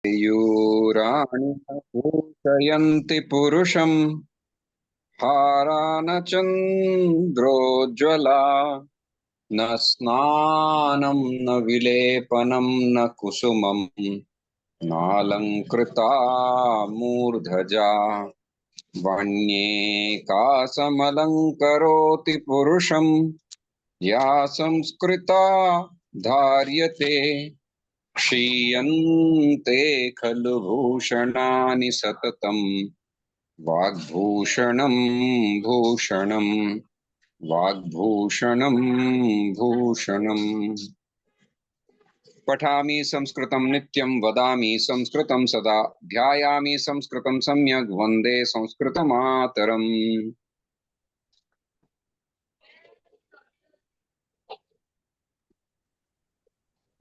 केयूराणि न भूषयन्ति पुरुषं हारा न चन्द्रोज्ज्वला न स्नानं न विलेपनं न कुसुमं नालङ्कृता मूर्धजा वन्येकासमलङ्करोति पुरुषं या संस्कृता धार्यते क्षीयन्ते खलु भूषणानि सततं वाग्भूषणं भूषणं वाग्भूषणं भूषणम्। पठामि संस्कृतं नित्यं वदामि संस्कृतं सदा ध्यायामि संस्कृतं सम्यक् वन्दे संस्कृतमातरम्।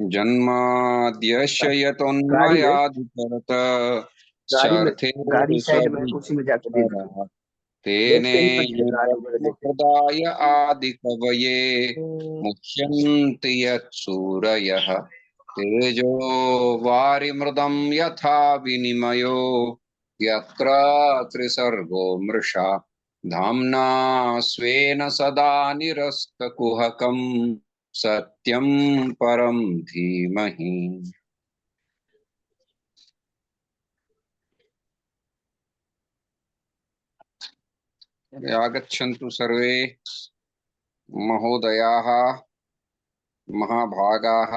जन्माद्यस्य गाड़ी है, यतोन्मयादितरत गाड़ी में, चर्थे गाड़ी साइड में उसी में जाके दे दो। सवितरः तेने लेफ्ट में है गाड़ी वगैरह लेके। प्रदाय आदिकवये मुह्यन्ति यत्सूरयः तेजो वारिमृदं यथा विनिमयो यत्र त्रिसर्गो मृषा धाम्ना स्वेन सदा निरस्तकुहकं सत्यं परं धीमहि। आगच्छन्तु सर्वे महोदयाः महाभागाः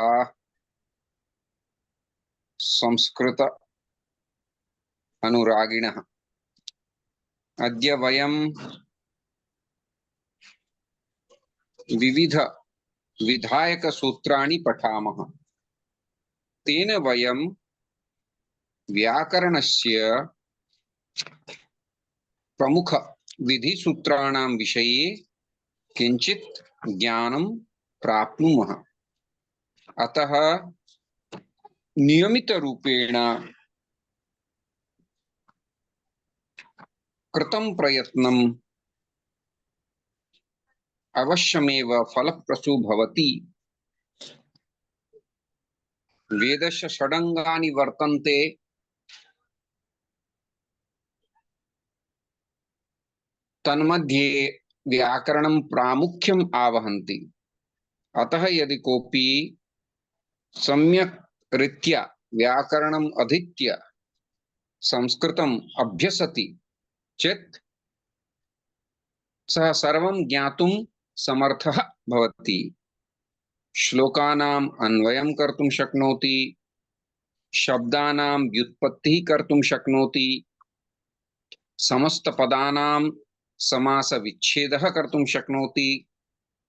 संस्कृत अनुरागिणः। अद्य वयं विविध विधायक सूत्राणि पठामः। तेन वयं व्याकरणस्य प्रमुख विधिसूत्राणां विषये किञ्चित् ज्ञानं प्राप्नुमः। अतः नियमितरूपेण कृतं प्रयत्नं अवश्यमेव फलप्रसू भवति। वेदस्य षडङ्गानि वर्तन्ते। तन्मध्ये व्याकरणं प्रामुख्यम् आवहन्ति। अतः यदि कोऽपि सम्यक् रीत्या व्याकरणम् अधीत्य संस्कृतम् अभ्यसति चेत् सः सर्वं ज्ञातुं समर्थः भवति। श्लोकानाम् अन्वयं कर्तुं शक्नोति, शब्दानां व्युत्पत्तिः कर्तुं शक्नोति, समस्तपदानां समासविच्छेदः कर्तुं शक्नोति,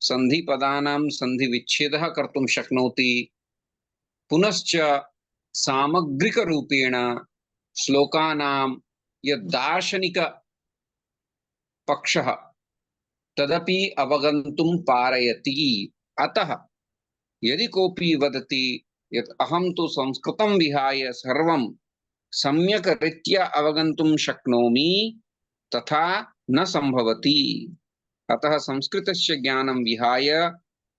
संधिपदानां संधिविच्छेदः कर्तुं शक्नोति। पुनश्च सामग्रिकरूपेण श्लोकानां यद् दार्शनिक पक्षः तदपि अवगन्तुं पारयति। अतः यदि कोऽपि वदति यत् अहं तु संस्कृतं विहाय सर्वं सम्यक् रीत्या अवगन्तुं शक्नोमि, तथा न सम्भवति। अतः संस्कृतस्य ज्ञानं विहाय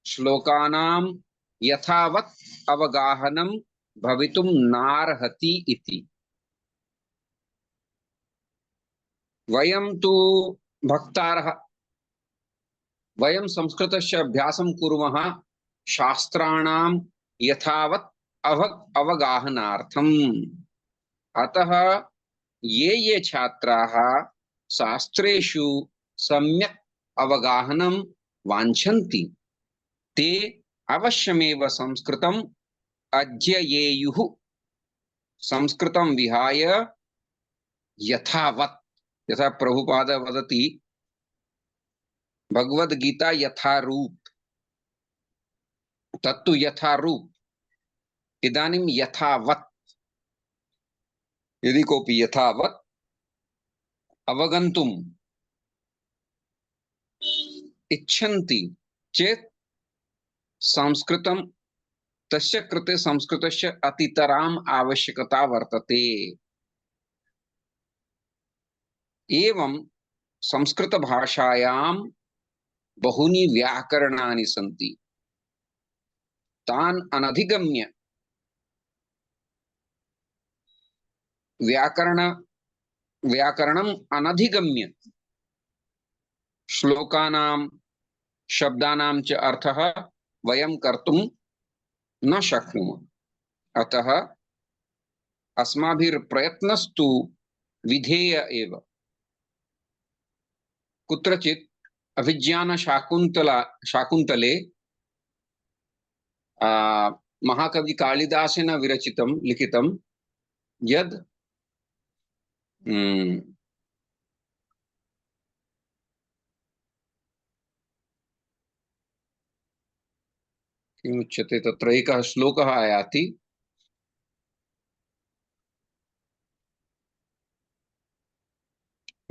श्लोकानां यथावत् अवगाहनं भवितुं नार्हति इति। वयं तु भक्तारः, वयं संस्कृतस्य अभ्यासं कुर्मः शास्त्राणां यथावत् अवगाहनार्थम्। अतः ये छात्राः शास्त्रेषु सम्यक् अवगाहनं वाञ्छन्ति ते अवश्यमेव संस्कृतम् अध्ययेयुः। संस्कृतं विहाय यथावत्, यथा प्रभुपाद वदति भगवद्गीता यथारूप, तत्तु यथारूप। इदानीं यथावत्, यदि कोऽपि यथावत् अवगन्तुम् इच्छन्ति चेत् संस्कृतं तस्य कृते संस्कृतस्य अतितराम् आवश्यकता वर्तते। एवं संस्कृतभाषायां बहूनि व्याकरणानि सन्ति। तान् अनधिगम्य व्याकरणम् अनधिगम्य श्लोकानां शब्दानां च अर्थः वयं कर्तुं न शक्नुमः। अतः अस्माभिर्प्रयत्नस्तु विधेय एव। कुत्रचित् शाकुन्तले महाकवि कालिदासेन विरचितं लिखितं यद् किमुच्यते, तत्र एकः श्लोकः आयाति,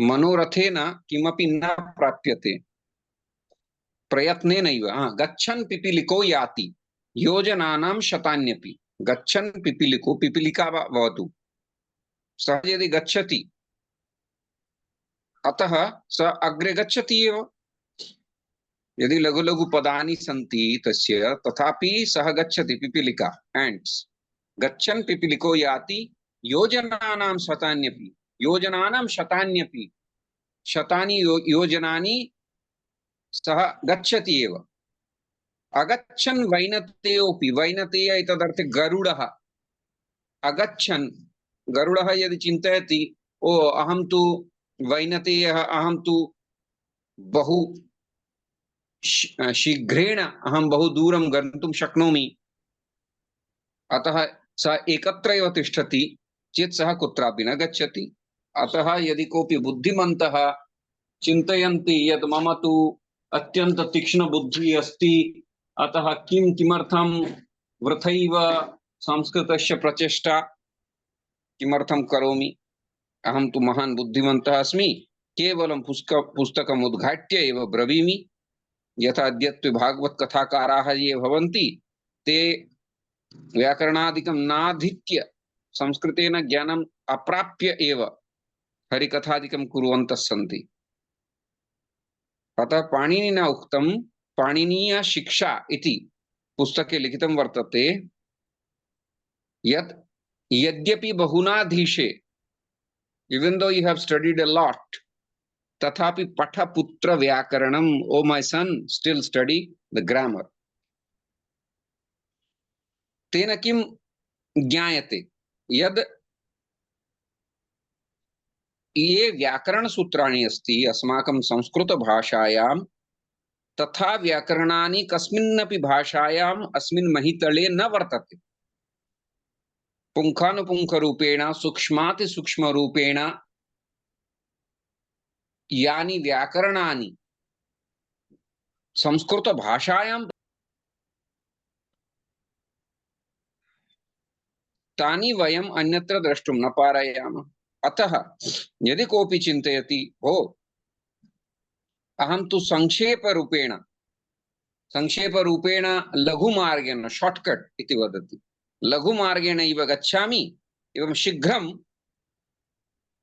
मनोरथेन किमपि न प्राप्यते प्रयत्नेनैव। गच्छन् पिपीलिको याति योजनानां शतान्यपि। गच्छन् पिपीलिको, पिपीलिका भवतु, सः यदि गच्छति अतः स अग्रे गच्छति एव। यदि लघु लघु पदानि सन्ति तस्य, तथापि सः गच्छति, पिपीलिका, एंड्स। गच्छन् पिपीलिको याति योजनानां शतान्यपि। योजनानां शतान्यपि, शतानि योजनानि सः गच्छति एव। अगच्छन् वैनतेयोऽपि, वैनतेय एतदर्थे गरुडः। अगच्छन् गरुडः यदि चिन्तयति, ओ अहं तु वैनतेयः, अहं तु बहु शीघ्रेण अहं बहु दूरं गन्तुं शक्नोमि, अतः सः एकत्र एव तिष्ठति चेत् सः कुत्रापि न गच्छति। अतः यदि कोऽपि बुद्धिमन्तः चिन्तयन्ति यत् मम तु अत्यन्त तीक्ष्ण बुद्धिः अस्ति, अतः किमर्थं वृथैव संस्कृतस्य प्रचेष्टा किमर्थं करोमि, अहं तु महान् बुद्धिमन्तः अस्मि, केवलं पुस्तकम् उद्घाट्य एव ब्रवीमि। यथा अद्यत्वे भागवत कथाकाराः ये भवन्ति, ते व्याकरणादिकं नाधीत्य संस्कृतेन ज्ञानम् अप्राप्य एव हरिकथादिकं कुर्वन्तः सन्ति। अतः पाणिनिना उक्तं, पाणिनीय शिक्षा इति पुस्तके लिखितं वर्तते यत् यद्यपि बहुनाधीशे, even though you have studied a lot, तथापि पठ पुत्र व्याकरणम्, oh my son, still study the grammar. तेन किं ज्ञायते, यद् ये व्याकरण सूत्राणि अस्ति अस्माकं संस्कृत भाषायां, तथा व्याकरणानि कस्मिन्नपि भाषायाम् अस्मिन् महितले न वर्तते। पुंखानुपुंखरूपेण सूक्ष्मातिसूक्ष्मरूपेण यानि व्याकरणानि संस्कृत भाषायां तानि वयम् अन्यत्र द्रष्टुं न पारयामः। अतः यदि कोऽपि चिन्तयति, हो अहं तु संक्षेपरूपेण लघुमार्गेण, शॉर्टकट इति वदति, लघुमार्गेण इव गच्छामि एवं शीघ्रं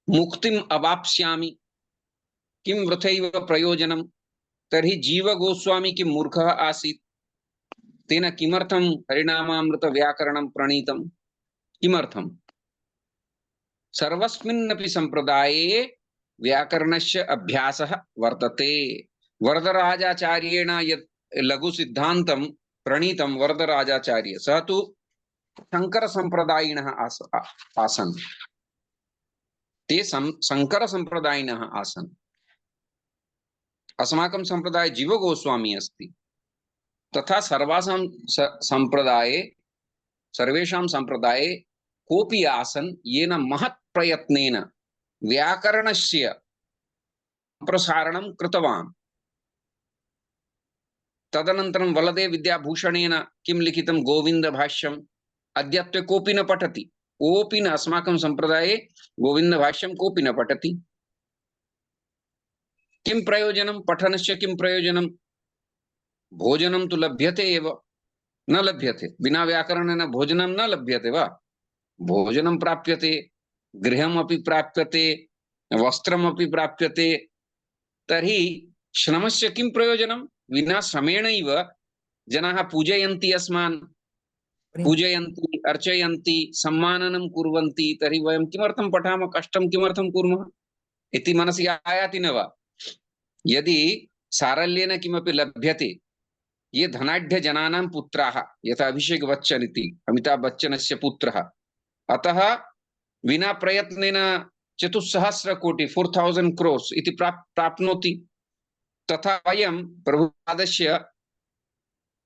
मुक्तिम् अवाप्स्यामि, किं वृथैव प्रयोजनं। तर्हि जीवगोस्वामी किं मूर्खः आसीत्? तेन किमर्थं हरिनामामृत व्याकरणं प्रणीतं? किमर्थं? सर्वस्मिन्नपि संप्रदाये व्याकरणस्य अभ्यासः वर्तते। वरदराजाचार्येण यत् लघु सिद्धान्तं प्रणीतं, वरदराजाचार्य, सः तु शंकर संप्रदायिनः आसन्। ते शंकर संप्रदायिनः आसन्। अस्माकं संप्रदाये जीवगोस्वामी अस्ति। तथा सर्वेषां संप्रदाये कोऽपि आसन् येन महत् प्रयत्नेन व्याकरणस्य प्रसारणं कृतवान्। तदनन्तरं वलदेव विद्याभूषणेन किं लिखितं, गोविंद भाष्यम्। अद्यत्वे कोऽपि न पठति, कोऽपि न, अस्माकं संप्रदाये गोविंद भाष्यं कोऽपि न पठति। किं प्रयोजनं पठनस्य? किं प्रयोजनं? भोजनं तु लभ्यते एव, न लभ्यते? विना व्याकरणेन भोजनं न लभ्यते वा? भोजनं प्राप्यते, गृहमपि प्राप्यते, वस्त्रमपि प्राप्यते। तर्हि श्रमस्य किं प्रयोजनं? विना श्रमेणैव जनाः पूजयन्ति अस्मान्। पूजयन्ति अर्चयन्ति सम्माननं कुर्वन्ति तर्हि वयं किमर्थं पठामः, कष्टं किमर्थं कुर्मः इति मनसि आयाति न वा? यदि सारल्येन किमपि लभ्यते, ये धनाढ्य जनानां पुत्राः, यथा अभिषेक बच्चन इति अमिताभ बच्चनस्य पुत्रः, अतः विना प्रयत्नेन 4,000 कोटि 4,000 crores इति प्राप्नोति। तथा वयं प्रभुपादस्य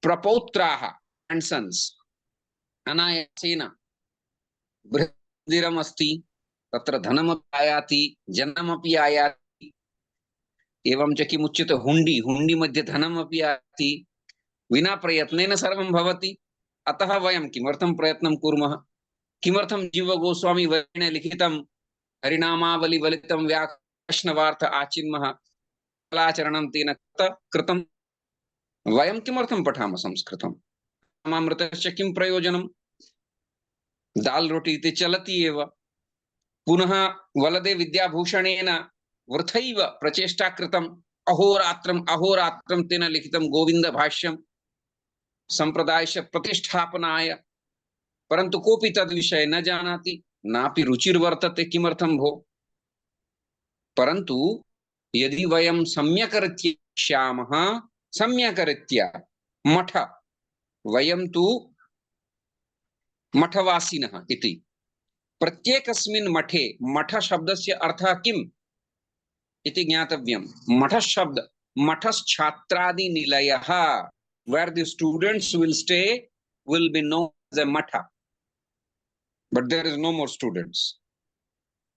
प्रपौत्राः and sons अनायासेन बृहन्मन्दिरम् अस्ति, तत्र धनमपि आयाति, जनमपि आयाति, एवं च किमुच्यते हुण्डी, हुण्डी मध्ये धनमपि आयाति, विना प्रयत्नेन सर्वं भवति। अतः वयं किमर्थं प्रयत्नं कुर्मः? किमर्थं जीवगोस्वामी वर्येण लिखितं हरिनामावली वलितं वैष्णवार्थ आचिन्मः कलाचरणं तेन कृतं? वयं किमर्थं पठामः संस्कृतं? नामामृतस्य किं प्रयोजनं? दाल रोटी इति चलति एव। पुनः वलदे विद्याभूषणेन वृथैव प्रचेष्टा कृतम्, अहोरात्रं तेन लिखितं गोविंद भाष्यं संप्रदायस्य प्रतिष्ठापनाय, परन्तु कोऽपि तद्विषये न जानाति, नापि रुचिर्वर्तते। किमर्थं भो? परन्तु यदि वयं सम्यक् श्यामः, सम्यक् मठ, वयं तु मठवासिनः इति, प्रत्येकस्मिन् मठे, मठ शब्दस्य अर्थः किम् इति ज्ञातव्यं। मठ शब्द, मठश्छात्रादि निलयः, where the students will stay will be known as a matha, but there is no more students.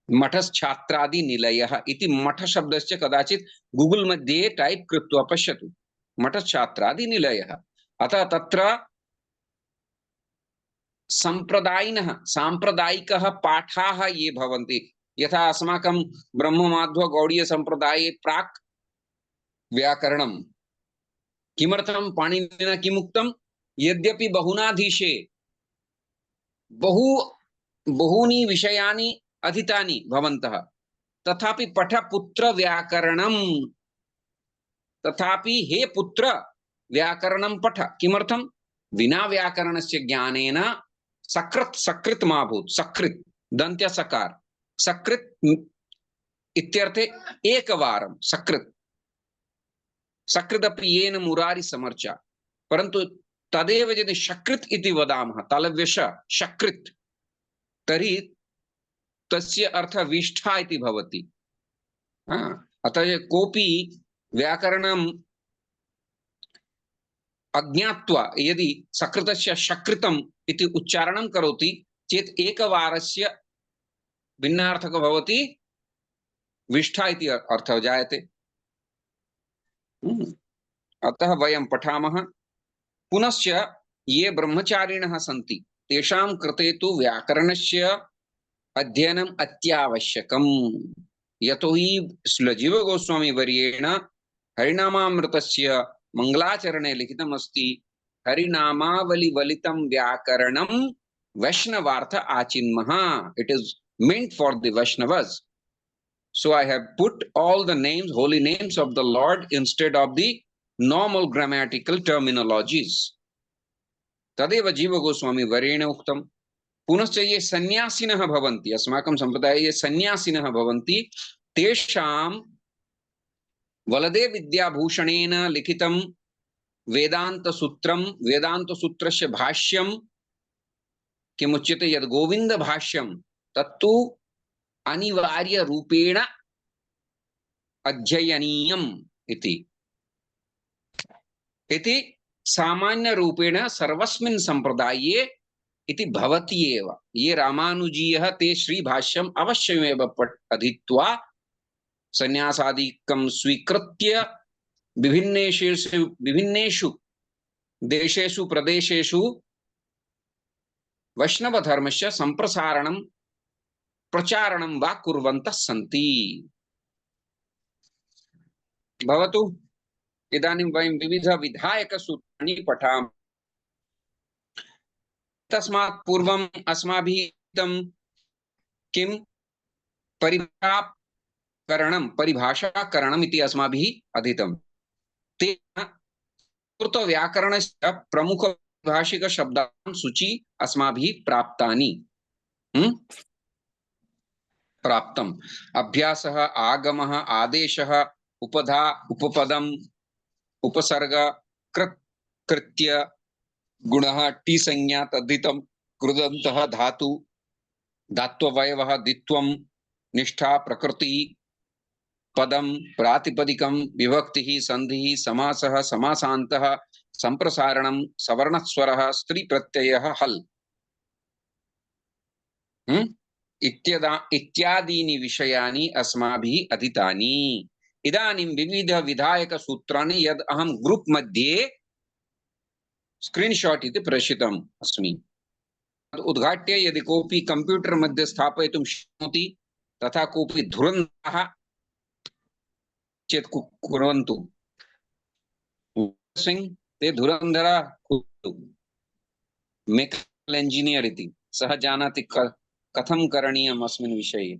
मठश्छात्रादि निलयः इति मठ शब्दस्य कदाचित् गूगल मध्ये टाइप कृत्वा पश्यतु, मठश्छात्रादि निलयः। अतः तत्र संप्रदायिनः सांप्रदायिकः पाठाः ये भवन्ति, यथा अस्माकं ब्रह्ममाध्व गौड़ीय संप्रदाये प्राक् व्याकरणं, किमर्थं पाणिनिना किमुक्तं? यद्यपि बहुनाधीशे बहूनि विषयानि अधीतानि भवन्तः, तथापि पठ पुत्र व्याकरणं, तथापि हे पुत्र व्याकरणं पठ। किमर्थं? विना व्याकरणस्य ज्ञानेन सकृत् मा भूत्, सकृत् दन्त्य सकार, सकृत् इत्यर्थे एकवारं सकृत्, सकृदपि येन मुरारि समर्चा, परन्तु तदेव यदि शकृत् इति वदामः, तलव्यश शकृत्, तर्हि तस्य अर्थः विष्ठा इति भवति। अतः कोऽपि व्याकरणं अज्ञात्वा यदि सकृतस्य शकृतम् इति उच्चारणं करोति चेत् एकवारस्य भिन्नार्थकः भवति, विष्ठा इति अर्थः जायते। अतः वयं पठामः। पुनश्च ये ब्रह्मचारिणः सन्ति तेषां कृते तु व्याकरणस्य अध्ययनम् अत्यावश्यकम्। यतोहि श्रीलजीव गोस्वामी वर्येण हरिनामामृतस्य मंगलाचरणे लिखितमस्ति, हरिनामावली वलितं व्याकरणं वैष्णवार्थ आचिन्मः। It is meant for the Vaishnavas. So I have put all the names, holy names of the Lord instead of the normal grammatical terminologies. तदेव जीव गोस्वामी वर्येण उक्तम्। पुनश्च ये सन्यासिनः भवन्ति, अस्माकं संप्रदाये ये सन्यासिनः भवन्ति, तेषां वलदे विद्याभूषणेन लिखितं वेदान्तसूत्रं, वेदान्तसूत्रस्य भाष्यं किमुच्यते यद् गोविंद भाष्यं, तत्तु अनिवार्य रूपेण अध्ययनीयम् इति सामान्य रूपेण सर्वस्मिन् संप्रदाये इति भवति एव। ये रामानुजीयः ते श्रीभाष्यम् अवश्यमेव अधीत्वा संन्यासादिकं स्वीकृत्य विभिन्नेषु देशेषु प्रदेशेषु वैष्णव धर्मस्य संप्रसारणं प्रचारणं वा कुर्वन्तः सन्ति। भवतु इदानीं वयं विविध विधायक सूत्राणि पठामः। तस्मात् पूर्वम् अस्माभिः किं परिभाषाकरणम् इति अस्माभिः अधीतम्। तेन व्याकरणस्य प्रमुख भाषिक शब्दानां सूची अस्माभिः प्राप्तानि। प्राप्तम्। अभ्यासः, आगमः, आदेशः, उपधा, उपपदम्, उपसर्ग, कृत्, कृत्य, गुणः, टी संज्ञा, तद्धितम्, कृदन्तः, धातु, धात्ववयवः, द्वित्वम्, निष्ठा, प्रकृतिः, पदम्, प्रातिपदिकम्, विभक्तिः, संधिः, समासः, समासान्तः, संप्रसारणम्, सवर्णस्वरः, स्त्री प्रत्ययः, हल् इत्यादीनि विषयानि अस्माभिः अधीतानि। इदानीं विविध विधायक सूत्राणि यद् अहं ग्रुप् मध्ये स्क्रीन्शाट् इति प्रेषितम् अस्मि। उद्घाट्य यदि कोऽपि कंप्यूटर् मध्ये स्थापयितुं शक्नोति तथा कोऽपि धुरन्धरः चेत् कुर्वन्तु। सिंह ते धुरन्धरः मेकानिकल् इंजीनियर् इति सः जानाति कथं करणीयम् अस्मिन् विषये।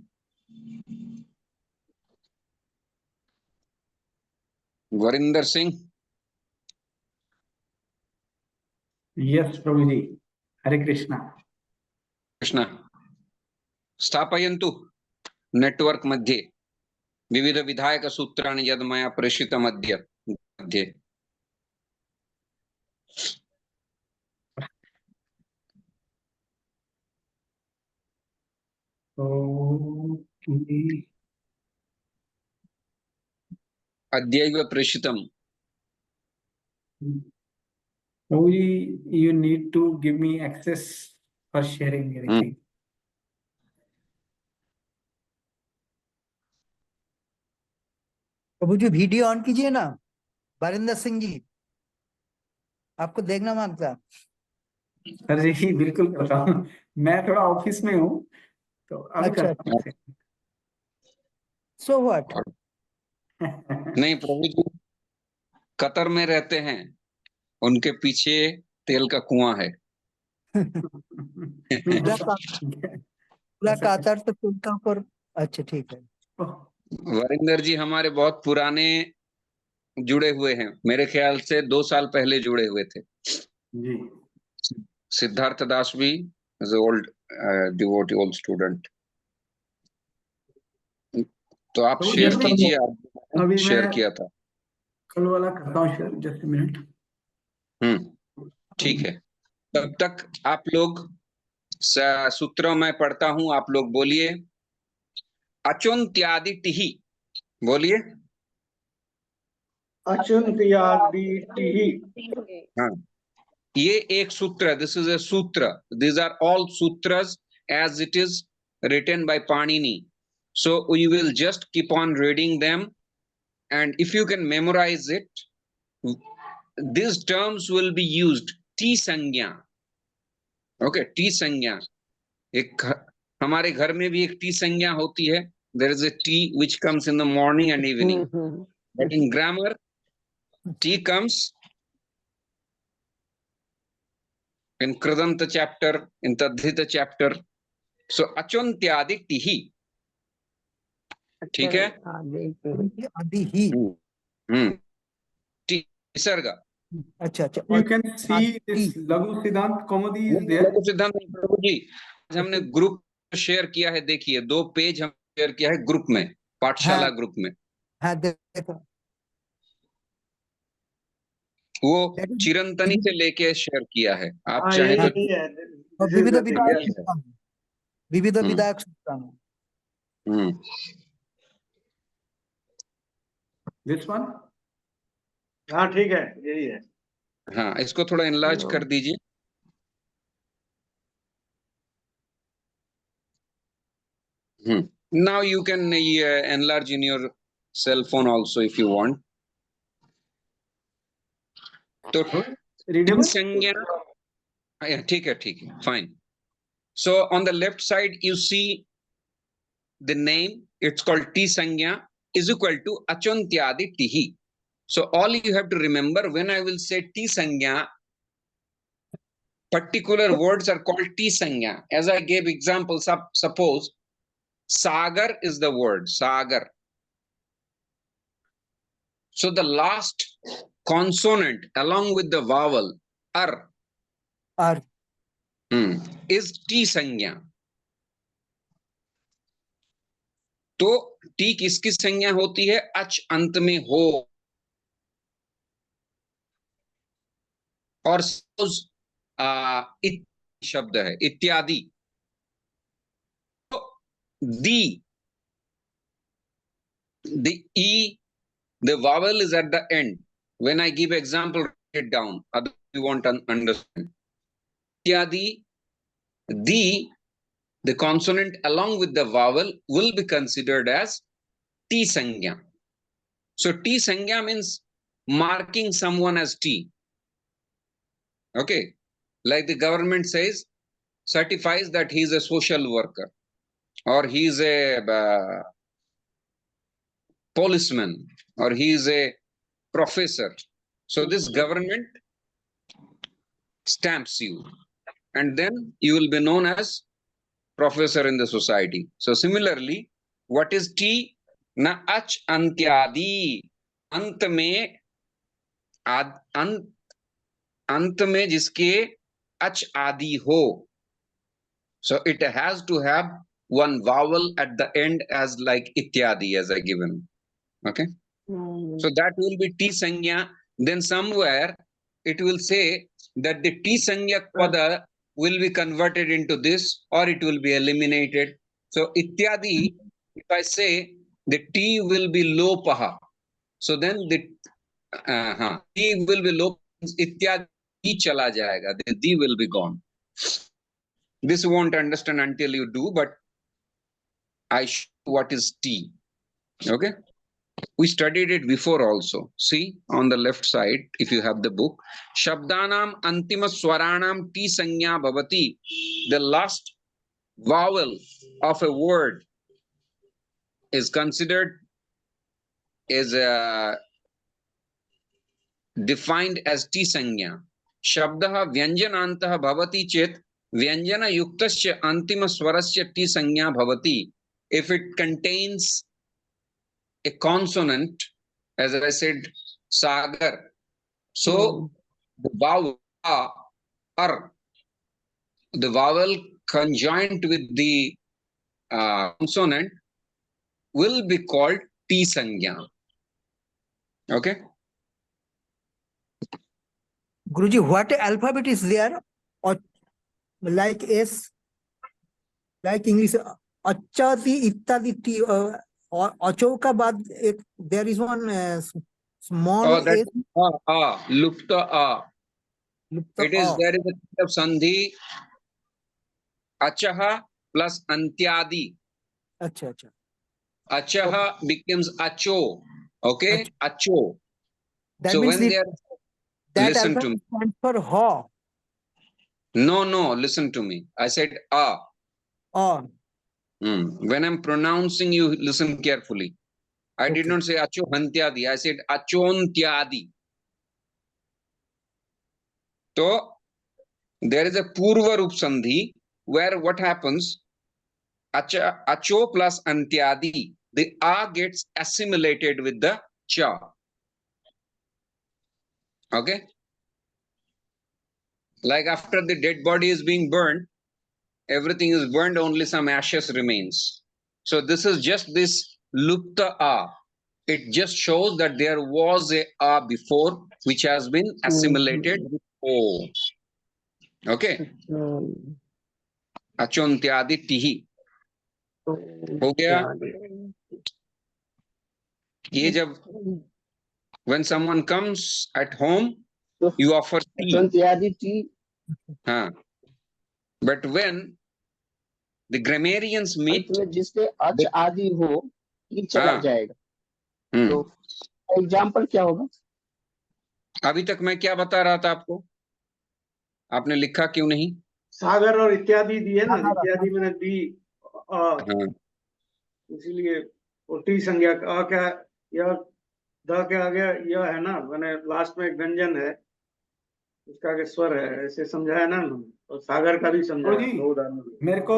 वरिंदर सिंह। यस प्रभुजी, हरे कृष्णा। कृष्ण स्थापयन्तु नेटवर्क मध्ये विविध विधायक सूत्राणि यद् मया प्रेषितम् अद्य मध्ये। अद्यैव प्रेषितम्। You need to give me access for sharing everything. Prabhu ji video on कीजिए ना, वरिंदर सिंह जी, आपको देखना मांगता। अरे जी बिल्कुल करता हूँ, मैं थोड़ा ऑफिस में हूँ तो अभी अच्छा, करता हूँ। So what? नहीं प्रभु जी कतर में रहते हैं, उनके पीछे तेल का कुआं है। पूरा कातर तो उनका ऊपर। अच्छा ठीक है। वरिंदर जी हमारे बहुत पुराने जुड़े हुए हैं, मेरे ख्याल से 2 साल पहले जुड़े हुए थे जी। सिद्धार्थ दास भी is old devotee, old student. तो आप तो शेयर yes, कीजिए, अभी आप शेयर मैं किया था। कल वाला करता हूँ शेयर, जस्ट अ मिनट। ठीक है, तब तक आप लोग सूत्र मैं पढ़ता हूं, आप लोग बोलिए। अचुन्त्यादि टिहि, बोलिए। अचुन्त्यादि टिहि। हाँ, ये एक सूत्र, दिस इज ए सूत्र, these are all sutras as it is written by Panini, so we will just keep on reading them, and if you can memorize it, these terms will be used. T संज्ञा, okay, T संज्ञा। एक हमारे घर में भी एक T संज्ञा होती है, there is a tea which comes in the morning and evening, but in grammar tea comes in Kridanta chapter, in Tadhita chapter. So अचुन्त्यादि टिहि, ठीक है। आदि ही टी विसर्ग। अच्छा अच्छा। You can see this लघु सिद्धांत कौमुदी is there. लघु सिद्धांत प्रभु जी आज हमने ग्रुप शेयर किया है, देखिए 2 पेज हम शेयर किया है ग्रुप में, पाठशाला ग्रुप में। हाँ देखो, वो चिरंतनी से लेके शेयर किया है, आप चाहे तो विविध विधायक सूत्राणि। This one? हाँ ठीक है, यही है। हाँ, इसको थोड़ा एनलार्ज कर दीजिए। Now you can enlarge in your cell phone also if you want. तो संज्ञा, ठीक है, fine. So on the left side you see the name, it's called T Sangya is equal to Achuntyadi Tihi. So all you have to remember, when I will say T Sangya, particular words are called T Sangya. As I gave examples, suppose Sagar is the word, Sagar. So the last consonant along with the vowel Ar R is टी संज्ञा। तो T किसकी संज्ञा होती है? अच अंत में हो। और शब्द है इत्यादि। तो दी, the e, the vowel is at the end. When I give example, write it down. Otherwise you won't understand. Ityadi, the consonant along with the vowel will be considered as T sangya. So T sangya means marking someone as T. Okay. Like the government says, certifies that he is a social worker or he is a policeman or he is a professor. So this government stamps you and then you will be known as professor in the society. So similarly, what is T? Na ach antyadi. अंत में अंत में जिसके अच आदि हो. So it has to have one vowel at the end as like ityadi as I given. Okay. So that will be T sangya. Then somewhere it will say that the T sangya pada will be converted into this or it will be eliminated. So ityadi, if I say the T will be lopaha, so then the T will be lopaha, ityadi chala jayega, the D will be gone. This you won't understand until you do, but I show what is T. Okay. We studied it before also. See on the left side, if you have the book, Shabdanam Antima Swaranam T Sanya Bhavati. The last vowel of a word is considered is defined as T Sanya. Shabdaha Vyanjanantah Bhavati Chet Vyanjana Yuktasya Antima Swarasya T Sanya Bhavati. If it contains a consonant, as I said, sagar. So the vowel ar, the vowel conjoined with the consonant will be called T sangya. Okay. Guruji, what alphabet is there? Or like S, like English, achati ittadi T. और अचो का बाद एक there is one small that lupta it is there is a kind of sandhi achaha plus antyadi. अच्छा अच्छा. Achaha becomes acho. Okay, acho. That so means when they are, listen to me. Stands for ho. No, listen to me. I said a. Oh. When I'm pronouncing, you listen carefully. I did not say acho hantyadi. I said achontyadi. So there is a purva rup sandhi where what happens? Acho plus antyadi. The a gets assimilated with the cha. Okay. Like after the dead body is being burned, everything is burned, only some ashes remains. So this is just this lupta a. It just shows that there was a before which has been assimilated with o. Okay. Achontyadi tihi. हो गया. ये जब when someone comes at home, you offer tea. हाँ. But when the grammarians meet, जिससे अच आदि हो ये चला जाएगा. तो एग्जाम्पल क्या होगा? अभी तक मैं क्या बता रहा था आपको, आपने लिखा क्यों नहीं? सागर और इत्यादि दिए ना, इत्यादि मैंने दी, इसीलिए वो टी संज्ञा का क्या या द के आगे यह है ना, मैंने लास्ट में एक व्यंजन है उसका आगे स्वर है, ऐसे समझाया ना. और सागर का भी समझाया. मेरे को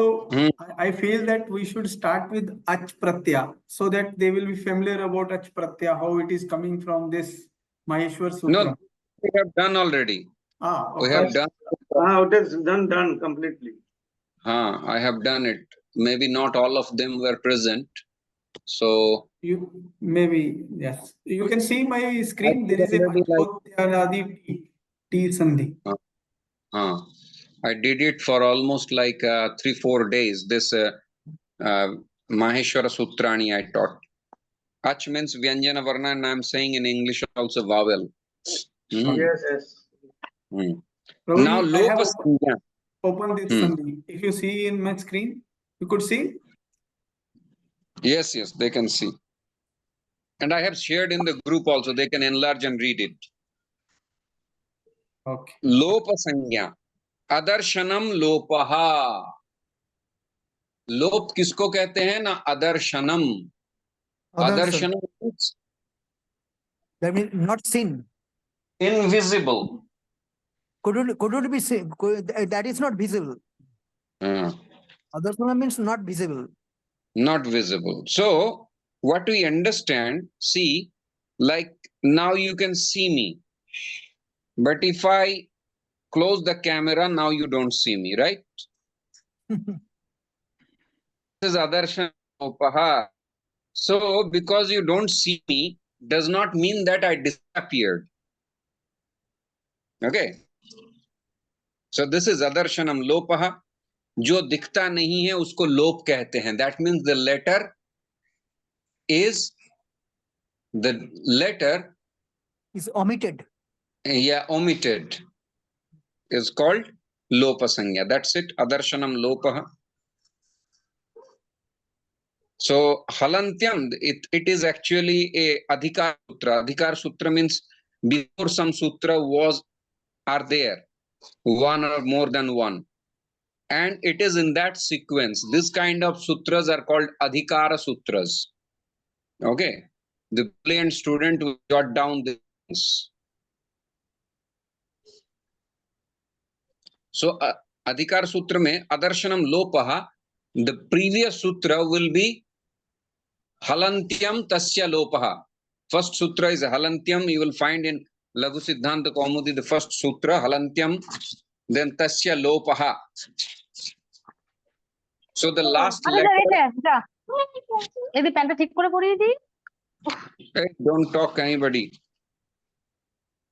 I feel that we should start with ach pratyaya so that they will be familiar about ach pratyaya, how it is coming from this Maheshwar Sutra. No, we have done already. Okay. We have done It is done completely. I have done it. Maybe not all of them were present. So You maybe yes. You can see my screen. There is a maybe like Achotyanadi T Sandhi. I did it for almost like 3-4 days. This Maheshwara Sutrani I taught. Ach means Vyanjana Varna, and I'm saying in English also vowel. Yes. Prabhuji, Now I have Lopa Sangya. opened this Sandhi. If you see in my screen, you could see. Yes, they can see. And I have shared in the group also. They can enlarge and read it. Okay. Lopa Sangya. Adarshanam Lopaha. लोप किसको कहते हैं ना? अदर्शनम. Adarshanam means that means not seen, invisible. Couldn't be seen. That is not visible. Adarshanam means not visible. Not visible. So what we understand, see, like now you can see me, but if I close the camera, now you don't see me, right? This is Adarshan Upaha. So because you don't see me does not mean that I disappeared. Okay. So this is Adarshanam Lopaha. जो दिखता नहीं है उसको लोप कहते हैं. That means the letter is omitted. Yeah, omitted is called Lopa Sangya. That's it. Adarshanam Lopaha. So Halantyam, it is actually a Adhikar Sutra. Adhikar Sutra means before some sutra are there, one or more than one. And it is in that sequence. This kind of sutras are called Adhikara Sutras. Okay. The brilliant student will jot down this. So Adhikar Sutra mein Adarshanam Lopaha, the previous sutra will be Halantyam Tasya Lopaha. First sutra is Halantyam. You will find in Laghu Siddhanta Kaumudi the first sutra, Halantyam, then Tasya Lopaha. So the last letter. Hey, don't talk anybody.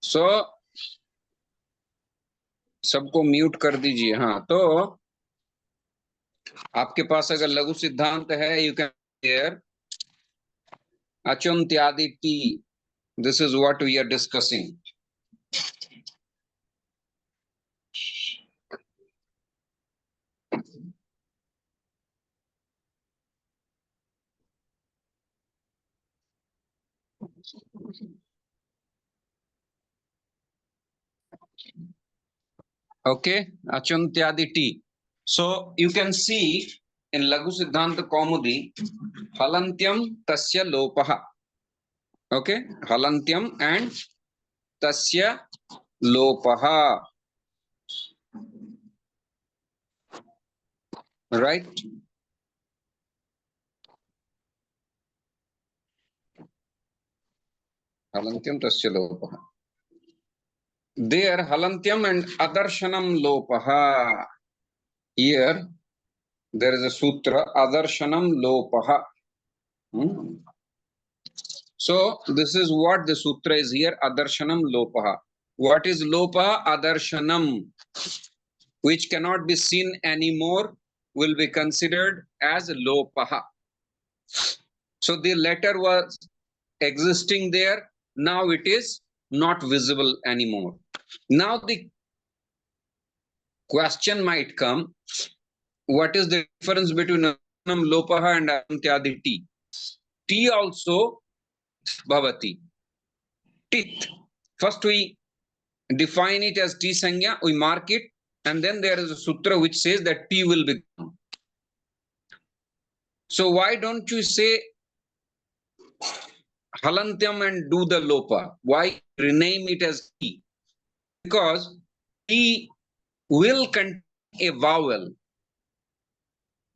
So सबको mute कर दीजिए. हाँ, तो आपके पास अगर लघु सिद्धांत है, you can hear Achontyadi T. This is what we are discussing. Okay, Achontyadi T. So you can see in Laghu Siddhanta Kaumudi, Halantyam Tasya Lopaha. Okay, Halantyam and Tasya Lopaha. Right? Halantyam Tasya Lopaha. There, Halantyam and Adarshanam Lopaha. Here, there is a sutra, Adarshanam Lopaha. So, this is what the sutra is here, Adarshanam Lopaha. What is Lopaha? Adarshanam, which cannot be seen anymore, will be considered as Lopaha. So, the letter was existing there, now it is not visible anymore. Now the question might come, what is the difference between Adarshanam Lopaha and Antyadi T? T also bhavati. Teeth. First we define it as T Sangya, we mark it, and then there is a sutra which says that T will become. So why don't you say Halantyam and do the Lopa? Why rename it as T? Because T will contain a vowel.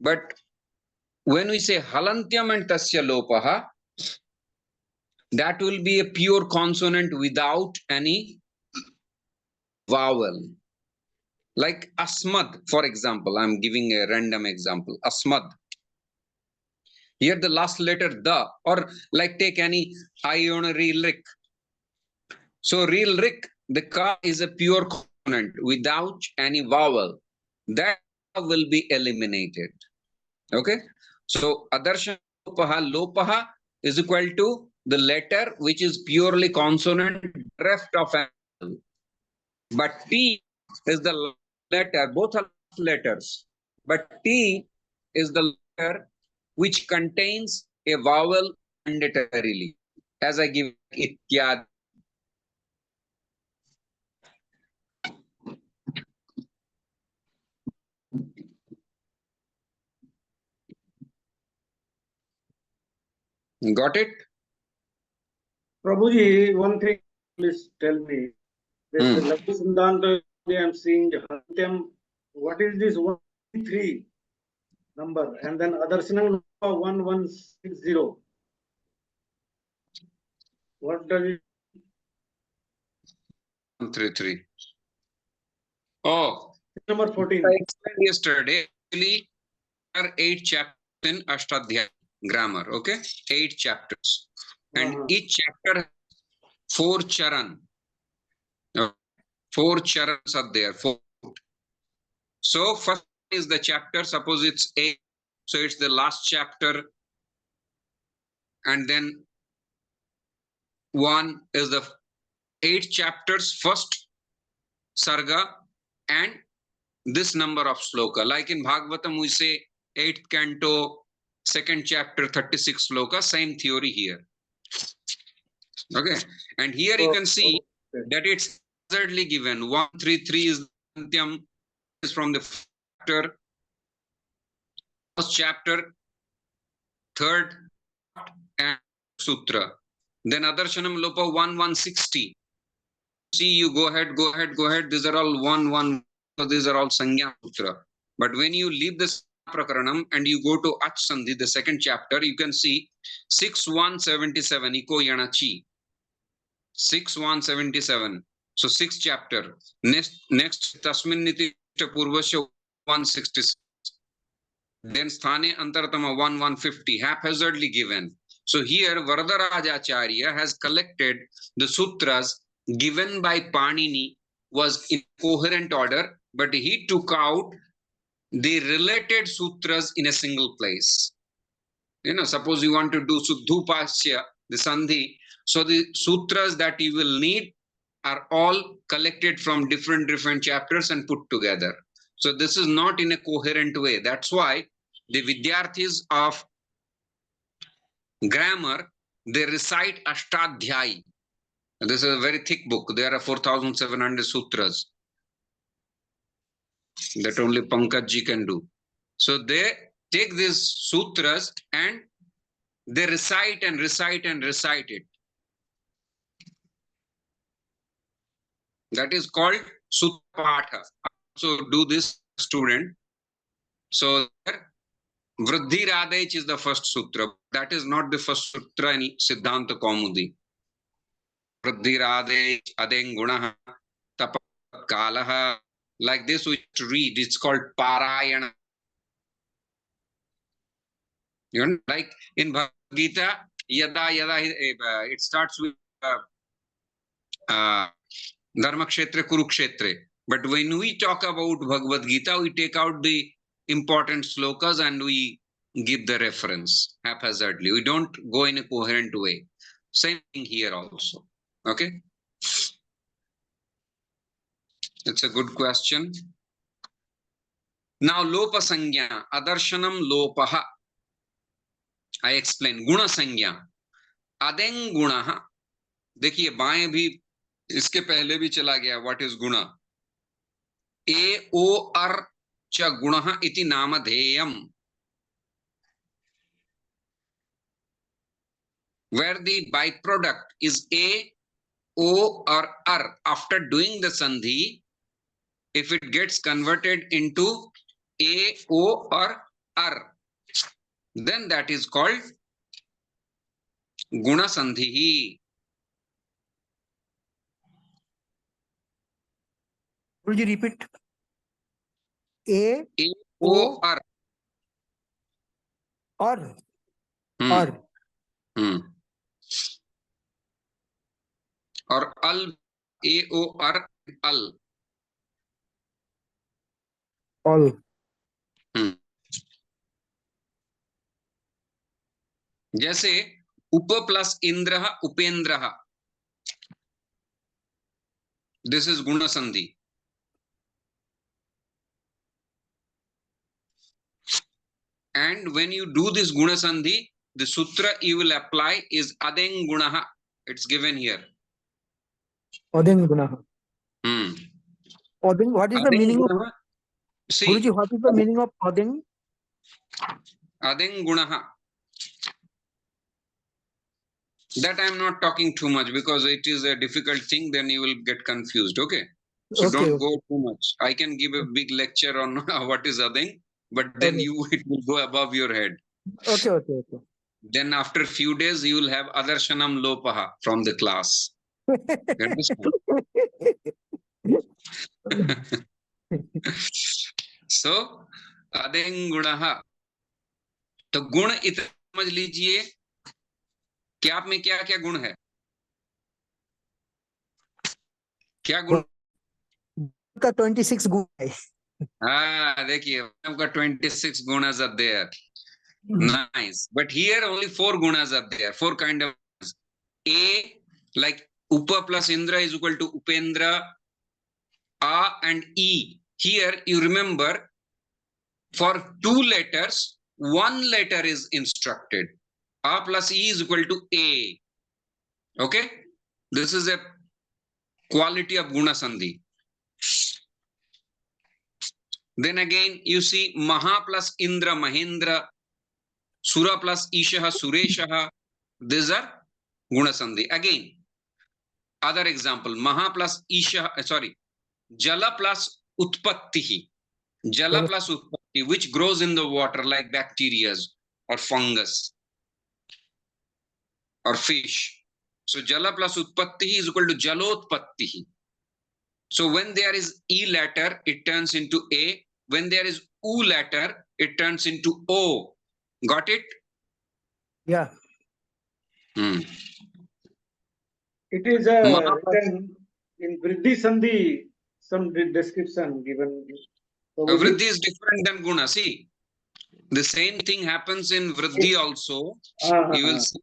But when we say Halantyam and Tasya Lopaha, that will be a pure consonant without any vowel. Like asmad, for example, I'm giving a random example. Asmad. Here the last letter the, or like take any ion real rik. So real rik, the ka is a pure consonant without any vowel. That will be eliminated. Okay. So adarshan lopaha is equal to the letter which is purely consonant, rest of an vowel. But T is the letter, both are letters. But T is the letter which contains a vowel mandatorily. As I give ityad. Got it? Prabhuji, one thing, please tell me. This Lakshmi Sindhanta, I'm seeing Hantyam. What is this 1-3 number? And then Adarshanam 1160. What does it? 133. Oh, Number 14. I explained yesterday. Actually, there are 8 chapters in Ashtadhyaya grammar. Okay, 8 chapters, and each chapter has 4 charan. 4 charans are there. 4. So first is the chapter. Suppose it's 8, so it's the last chapter, and then 1 is the 8 chapters first sarga and this number of sloka. Like in Bhagavatam, we say 8th canto, 2nd chapter, 36 sloka. Same theory here. Okay, and here you can see that it's hazardly given. 133 is Antyam, is from the chapter, first chapter, 3rd and sutra. Then Adarshanam Lopa 1160. See, you go ahead. These are all 1. So these are all Sangya Sutra. But when you leave this Prakaranam and you go to Ach Sandhi, the 2nd chapter, you can see 6177 Iko Yanachi. 6177. So 6th chapter. Next Tasmin Niti Purvasya 166. Then Sthane Antaratama 150, haphazardly given. So here Varadarajacharya has collected the sutras given by Panini, was in coherent order, but he took out the related sutras in a single place. You know, suppose you want to do Suddhupasya, the Sandhi, so the sutras that you will need are all collected from different chapters and put together. So this is not in a coherent way. That's why the Vidyarthis of grammar, they recite Ashtadhyayi. This is a very thick book. There are 4,700 sutras that only Pankaj can do. So they take these sutras and they recite and recite and recite it. That is called Suttapatha. So do this, student. So Vriddhi Radech is the first sutra. That is not the first sutra in Siddhanta Kaumudi. Vriddhi Radech, Adeng Gunaha, Tapat Kalaha. Like this we have to read. It's called Parayana. You know, like in Bhagavad Gita, it starts with Dharma Kshetra, Kurukshetra. But when we talk about Bhagavad Gita, we take out the important slokas and we give the reference haphazardly. We don't go in a coherent way. Same thing here also. Okay? It's a good question. Now, Lopa Sangya, Adarshanam Lopaha. I explain. Guna Sangya. Adeng Gunaha. देखिए बाएं भी इसके पहले भी चला गया. What is guna? A O R cha gunaha iti namadheyam. Where the byproduct is A, O or R. After doing the sandhi, if it gets converted into A, O or R, then that is called guna sandhi. Could you repeat? ए ओ अर और हम्म, और और अल ए ओ अर अल all. हम्म, जैसे उप plus Indra Upendra, this is गुण संधि। And when you do this guna sandhi, the sutra you will apply is adeng gunaha. It's given here. Adeng gunaha. Hmm. Adeng, what is the Adeng meaning of gunaha. See, Guruji? What is the meaning of adeng? adeng gunaha. That I am not talking too much because it is a difficult thing. Then you will get confused. Okay. So Okay, don't okay. go too much. I can give a big lecture on what is adeng, but then Okay. it will go above your head. Okay, okay, okay. Then after few days you will have adarshanam lopaha from the class. You understand? So adeng gunaha. तो गुण इतना समझ लीजिए कि आप में क्या क्या गुण है, क्या गुण का 26 गुण है। हाँ देखिए आपका 26 gunas are there. Nice. But here only 4 gunas are there, 4 kind of gunas. A, like upa plus indra is equal to upendra, a and e. Here you remember for 2 letters 1 letter is instructed. A plus e is equal to a. Okay, this is a quality of guna sandhi. Then again you see maha plus indra mahendra, sura plus ishah sureshah. These are guna sandhi. Again other example, maha plus ishah, sorry, jala plus utpattihi. Jala plus utpatti, which grows in the water like bacteria or fungus or fish. So jala plus utpattihi is equal to jalotpattihi. So when there is e letter, it turns into a. When there is u letter, it turns into o. Got it? Yeah. It is written in Vriddhi Sandhi, some description given. So Vriddhi is different than guna. See, the same thing happens in Vriddhi also. You will see,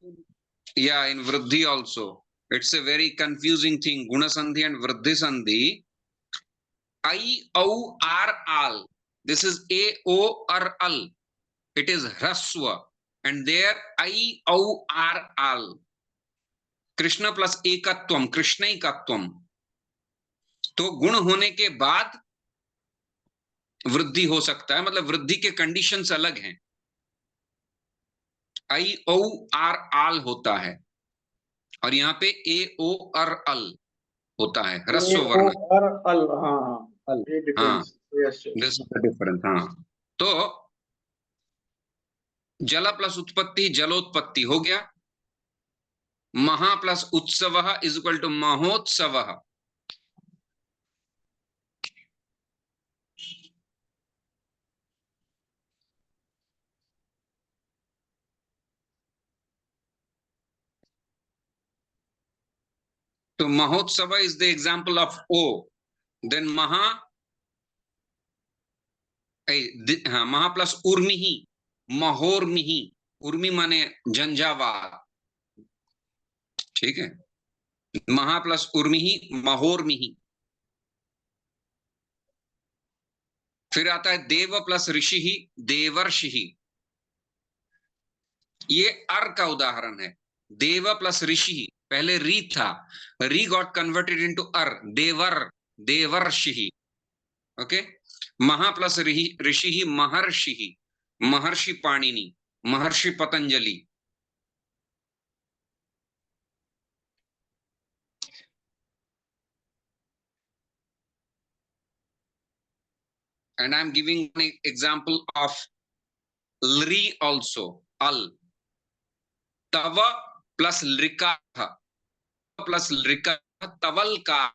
yeah, in Vriddhi also. It's a very confusing thing. Guna Sandhi and Vriddhi Sandhi. I, O, R, Al. This is A, O, R, Al. It is Hraswa. And there I, O, R, Al. Krishna plus एकत्वम, कृष्णैकत्वम. तो गुण होने के बाद वृद्धि हो सकता है, मतलब वृद्धि के कंडीशंस अलग हैं. आई ओ आर आल होता है और यहाँ पे ए ओ आर अल होता है, ह्रस्व वर्ण. हाँ, दिस इज द डिफरेंस. हाँ, तो जल प्लस उत्पत्ति जलोत्पत्ति हो गया. महा प्लस उत्सव इज इक्वल टू महोत्सव. तो महोत्सव is the example of O. Then महा, हाँ, महा प्लस उर्मिही महोर्मिही. उर्मी माने झंझावात. ठीक है, महा प्लस उर्मिही महोर्मिही. फिर आता है देव प्लस ऋषि ही देवर्षि. ये अर का उदाहरण है. देव प्लस ऋषि, पहले री था, री गॉट कन्वर्टेड इनटू अर, देवर देवर्षि. ओके, महा plus Rishi he Maharshi, Maharshi Panini, Maharshi Patanjali. And I am giving an example of lri also. Al. Tava plus lrikah. Plus lrikah, tavalkah.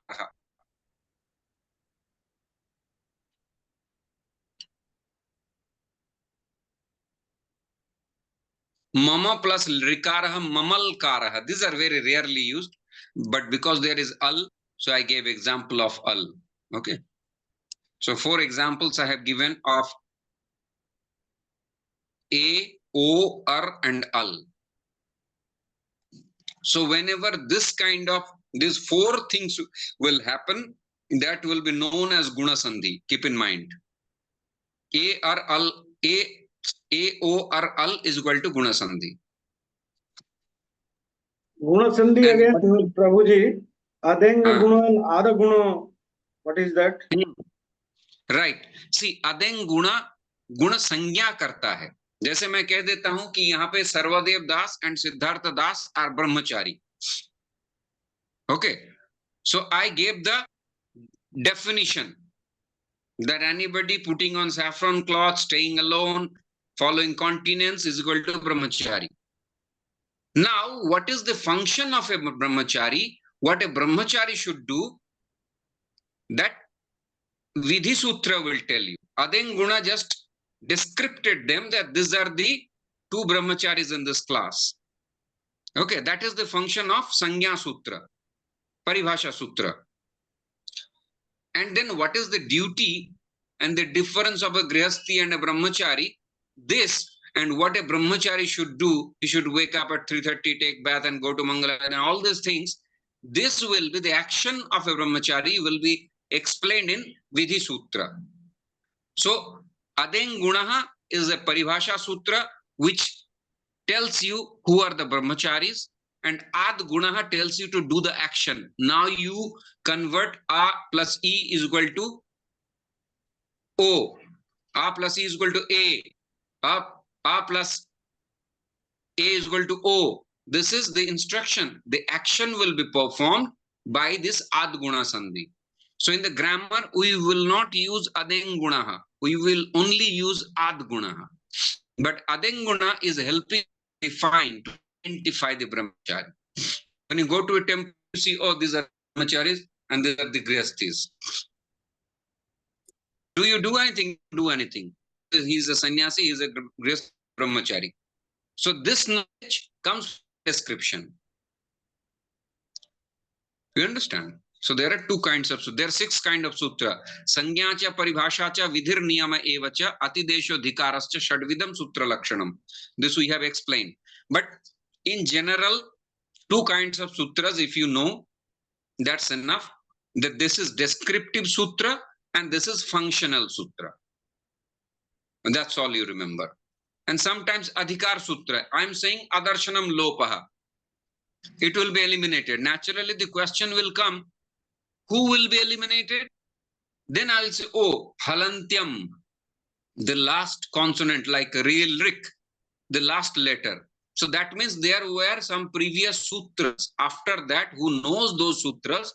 Mama plus rikarah, mamalkarah. These are very rarely used, but because there is al, so I gave example of al. Okay. So 4 examples I have given of a, o, ar, and al. So whenever these 4 things will happen, that will be known as guna sandhi. Keep in mind. A, ar, al, a, o, ar, al is equal to guna sandhi. Guna sandhi again, Prabhuji. Adenga guna and ada guna. What is that? Right. See, adeng guna संज्ञा करता है. जैसे मैं कह देता हूं कि यहाँ पे सर्वदेव दास and Siddharth Das are Brahmachari. Okay. So I gave the definition that anybody putting on saffron cloth, staying alone, following continence is equal to brahmachari. Now, what is the function of a brahmachari? What a brahmachari should do, that Vidhi Sutra will tell you. Adeng Guna just descripted them that these are the 2 brahmacharis in this class. Okay, that is the function of Sanya Sutra, Paribhasha Sutra. And then what is the duty and the difference of a Grihasthi and a brahmachari? This, and what a brahmachari should do, he should wake up at 3:30, take bath and go to Mangala and all these things. This will be the action of a brahmachari will be explained in Vidhi Sutra. So Adeng Gunaha is a Paribhasha Sutra which tells you who are the brahmacharis, and Ad Gunaha tells you to do the action. Now you convert A plus E is equal to O. A plus E is equal to A. A plus A is equal to O. This is the instruction. The action will be performed by this Ad Guna Sandhi. So in the grammar, we will not use Adeng Gunaha. We will only use Ad Gunaha. But Adeng Guna is helping define, to identify the brahmachari. When you go to a temple, you see, oh, these are brahmacharis and these are the grihasthis. Do you do anything? Do anything. He's a sannyasi, he's a grihasth brahmachari. So this knowledge comes from description. You understand? So there are 2 kinds of sutra. There are 6 kinds of sutra. Sangyacha, paribhashacha, vidhir niyama evacha, atidesho dhikarascha, shadvidam sutra lakshanam. This we have explained. But in general, 2 kinds of sutras, if you know, that's enough. That this is descriptive sutra and this is functional sutra. And that's all you remember. And sometimes adhikar sutra. I'm saying adarshanam lopaha. It will be eliminated. Naturally, the question will come, who will be eliminated? Then I'll say, oh, halantyam, the last consonant, like real rik, the last letter. So that means there were some previous sutras. After that, who knows those sutras,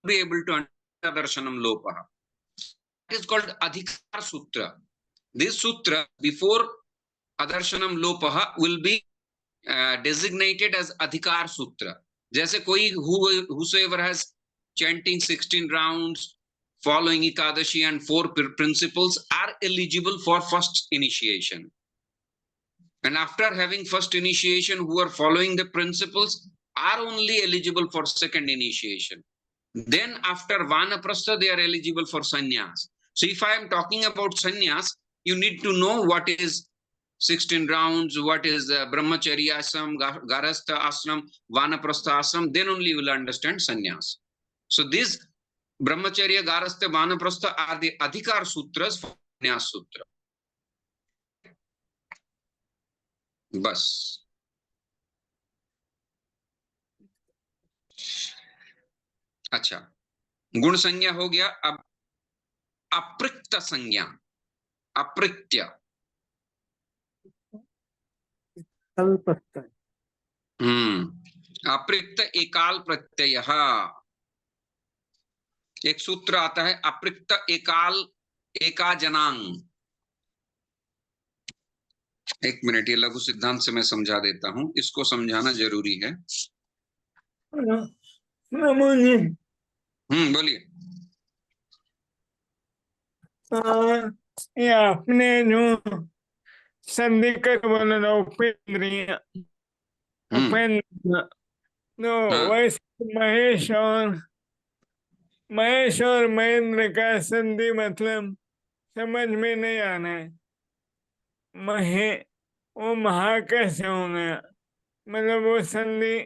will be able to understand darshanam lopaha. It is called adhikar sutra. This sutra, before adarshanam lopaha, will be designated as adhikar sutra. Jaise koi whosoever has chanting 16 rounds, following Ekadashi and 4 principles are eligible for first initiation. And after having first initiation, who are following the principles are only eligible for second initiation. Then after Vanaprastha, they are eligible for sannyas. So if I am talking about sannyas, you need to know what is 16 rounds, what is brahmacharya ashram, garastha ashram, Vanaprastha ashram, then only you will understand sannyas. So these brahmacharya, garastha, Vanaprastha are the adhikar sutras for sannyas sutra. बस. अच्छा, गुण संज्ञा हो गया. अब अपृक्त संज्ञा. अपृत्य. अपृक्त एकाल प्रत्यय. एक सूत्र आता है अपृक्त एकाल एका जनांग. एक मिनट, ये लघु सिद्धांत से मैं समझा देता हूं, इसको समझाना जरूरी है. बोलिए. ये आपने जो संधि कर बोलना उपेंद्रिय, उपेंद्र। नो वैसे महेश और महेंद्र का संधि मतलब समझ में नहीं आना है। वो महा कैसे हो गया, मतलब वो संधि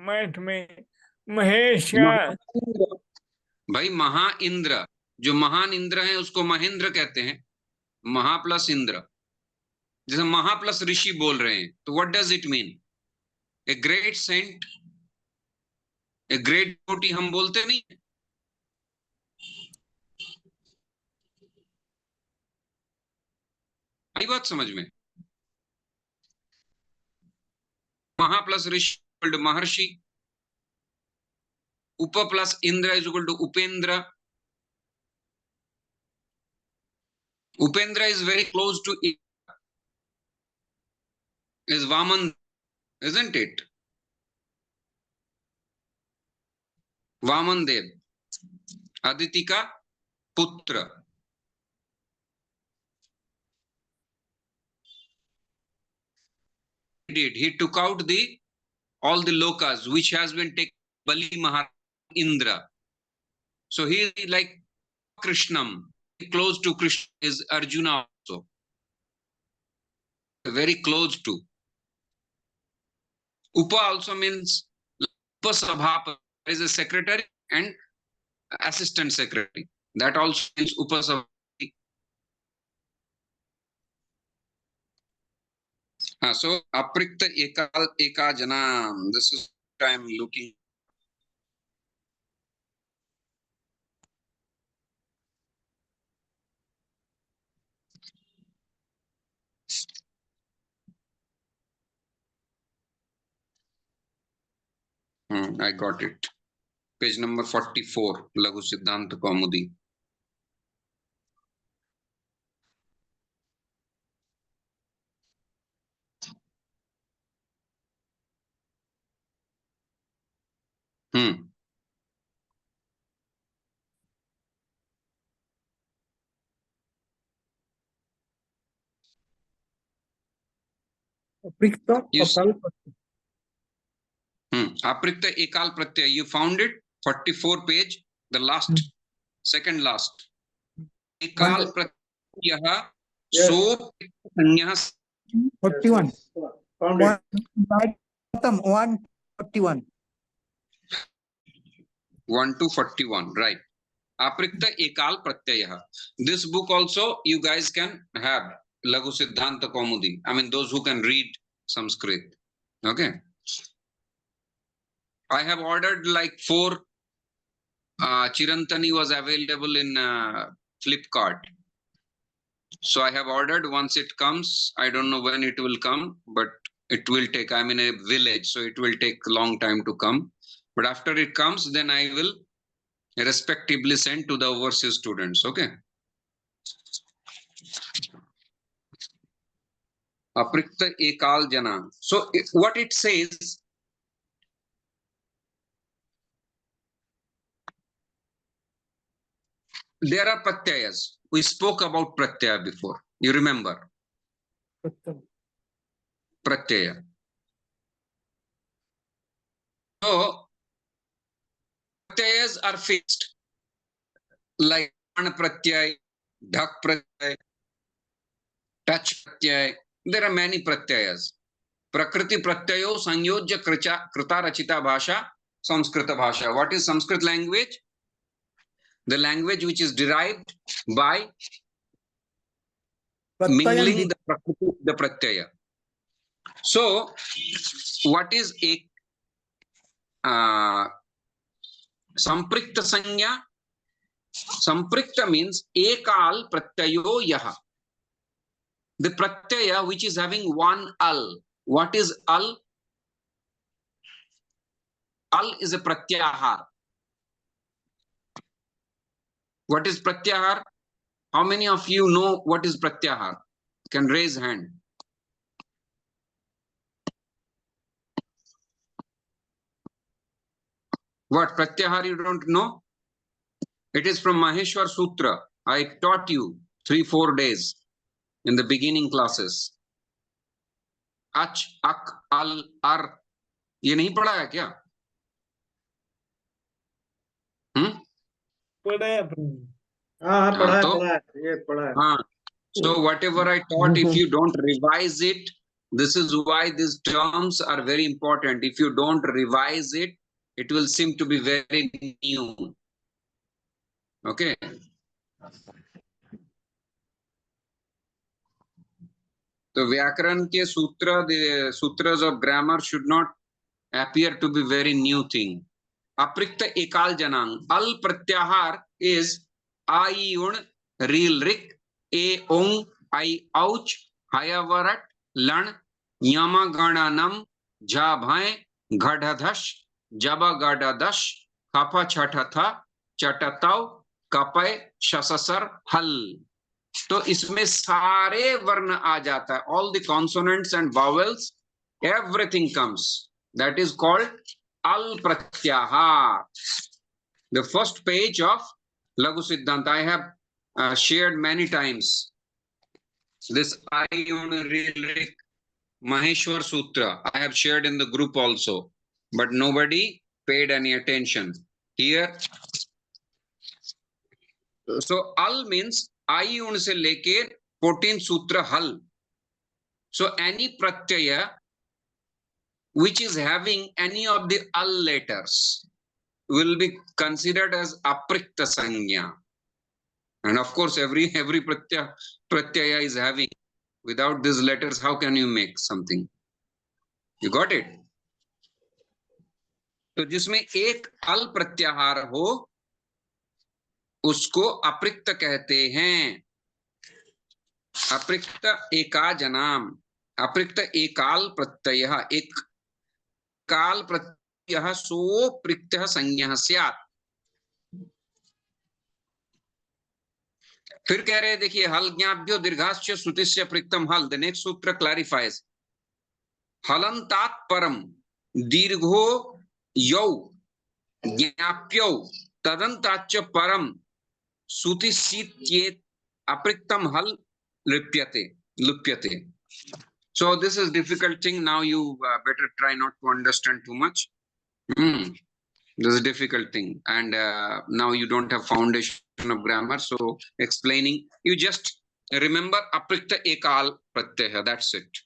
मठ में महेश का। भाई महा इंद्र, जो महान इंद्र है उसको महेंद्र कहते हैं, महा प्लस इंद्र। जैसे महा प्लस ऋषि बोल रहे हैं, तो what does it mean? A great saint, a great devotee हम बोलते नहीं? आई बात समझ में? महा प्लस ऋषि इक्वल टू महर्षि, उप plus Indra is equal to Upendra. Upendra is very close to is Vaman, isn't it? Vaman Dev, Aditi ka putra. He took out all the lokas which has been taken Bali Maharaj Indra. So he is like Krishnam, close to Krishna is Arjuna also, very close to. Upa also means Upasabha, is a secretary and assistant secretary. That also means Upasabha. So Aprikta Eka Janam. This is what I am looking. I got it. Page number 44, Laghu Siddhanta Kaumudi. Aprikta Akal Aprikta Ekal Pratyaya. You found it? 44 page, the last, second last. Ekal Pratyaya. So Sanyas. 41. Found it. Bottom 141. 1 to 41, right. Aprikta Ekal Pratyaya. This book also you guys can have, Laghu Siddhanta Kaumudi. I mean, those who can read Sanskrit. Okay. I have ordered like 4. Chirantani was available in Flipkart. So I have ordered. Once it comes, I don't know when it will come, but it will take, I'm in a village, so it will take a long time to come. But after it comes, then I will respectively send to the overseas students. Okay. Aprikta Ekal Jana. So what it says, there are pratyayas. We spoke about pratyaya before. You remember? Pratyaya. So pratyayas are fixed, like pratyay, dhak pratyay, touch pratyay. There are many pratyayas. Prakriti pratyayo sanyojya krita rachita bhasha, Samskrita bhasha. What is Sanskrit language? The language which is derived by mingling the prakriti with the pratyaya. So, what is a Samprikta Sanya? Samprikta means Ekal Pratyayo Yaha. The Pratyaya which is having one al. What is al? Al is a Pratyahar. What is Pratyahar? How many of you know what is Pratyahar? Can raise hand. What Pratyahar you don't know? It is from Maheshwar Sutra. I taught you 3-4 days in the beginning classes. अच, अक, अल, अर, ये नहीं पढ़ा है क्या? पढ़ा है अपने। हाँ पढ़ा है, तो पढ़ा है, ये पढ़ा है। हाँ, so whatever I taught, if you don't revise it, this is why these terms are very important. If you don't revise it, it will seem to be very new. Okay. So व्याकरण के सूत्र, the sutras of grammar should not appear to be very new thing. अप्रिक्त एकाल जनांग, अल प्रत्याहार is आई उण reel रिक ए ओंग आई औच हयवरट लण यमगणनम झ भय घढ़धश जब गढ़दश खफ छठथ चटतव कपय शससर हल। तो इसमें सारे वर्ण आ जाता है, all the consonants and vowels, everything comes, that is called अल प्रत्याहार. The first page of Laghu Siddhanta I have shared many times. This Ayurvedic Maheshwar Sutra I have shared in the group also, but nobody paid any attention here. So al means Ayun se leke 14 sutra hal. So any pratyaya which is having any of the al letters will be considered as aprikta sanya. And of course, every pratyaya is having. Without these letters, how can you make something? You got it? तो जिसमें एक अल प्रत्याहार हो उसको अप्रिक्त कहते हैं. अप्रिक्त एका जनाम, अप्रिक्त एकाल प्रत्ययः, एक काल प्रत्ययः सो प्रिक्तः संज्ञः स्यात्. फिर कह रहे देखिए, हल ज्ञाभ्यो दीर्घाश्च श्रुतिस्य प्रिक्तम हल. द नेक्स्ट सूत्र क्लैरिफाइज. हलंतात परम दीर्घो यौ ज्ञाप्यौ तदंताच्च परम सुतिसित्येत अप्रिक्तम हल लुप्यते. So this is difficult thing. Now you better try not to understand too much. This is a difficult thing, and now you don't have foundation of grammar, so explaining, you just remember aprikta ekal pratyaya, that's it.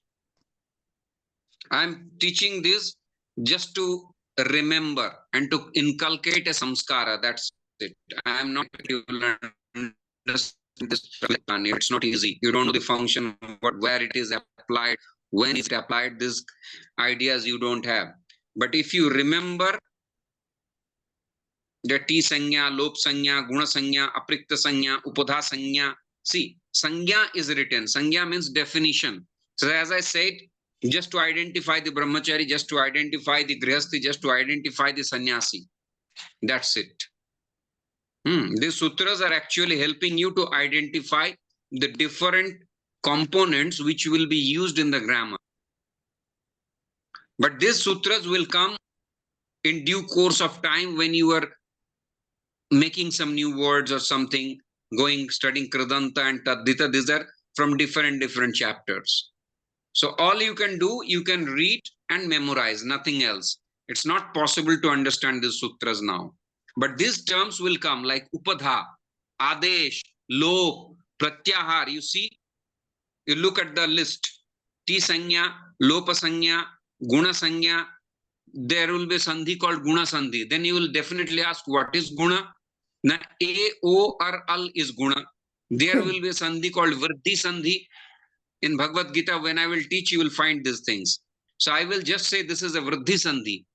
I'm teaching this just to remember and to inculcate a samskara, that's it. I am not, you will understand this, it's not easy. You don't know the function, where it is applied, when it's applied, these ideas you don't have. But if you remember the T sanya, lop sanya, guna sanya, aprikta sanya, upadha sanya. See, sanya is written. Sanya means definition. So as I said, just to identify the brahmachari, just to identify the grihasthi, just to identify the sannyasi. That's it. These sutras are actually helping you to identify the different components which will be used in the grammar. But these sutras will come in due course of time when you are making some new words or something, studying Kridanta and Taddhita. These are from different chapters. So all you can do, you can read and memorize, nothing else. It's not possible to understand these sutras now. But these terms will come like upadha, adesh, lop, pratyahar. You see, you look at the list. T sanya, lopa sanya, guna sanya. There will be sandhi called guna sandhi. Then you will definitely ask, what is guna? Now, A, O, or Al is guna. There will be a sandhi called vriddhi sandhi. In Bhagavad Gita, when I will teach, you will find these things. So I will just say this is a vriddhi sandhi.